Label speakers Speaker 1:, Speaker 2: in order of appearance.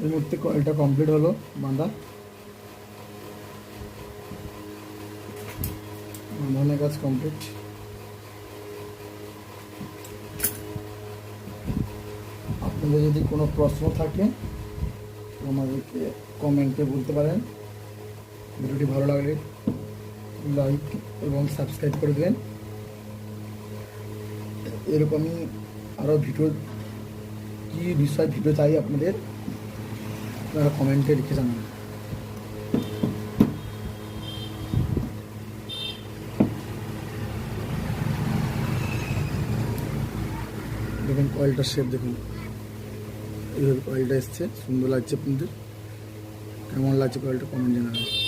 Speaker 1: এই মুহূর্তে কয়েলটা কমপ্লিট হলো বাঁধা। বাঁধানোর কাজ কমপ্লিট। আপনাদের যদি কোনো প্রশ্ন থাকে আমাদেরকে কমেন্টে বলতে পারেন। ভিডিওটি ভালো লাগলে লাইক এবং সাবস্ক্রাইব করে দেবেন। এরকমই আরও ভিডিও, কী বিষয় ভিডিও চাই আপনাদের, আপনারা কমেন্টে লিখে জানান। দেখুন কয়েলটার শেপ দেখুন, এইভাবে কয়েলটা এসছে, সুন্দর লাগছে আপনাদের। কেমন লাগছে কয়েলটা কমেন্ট জানাবেন।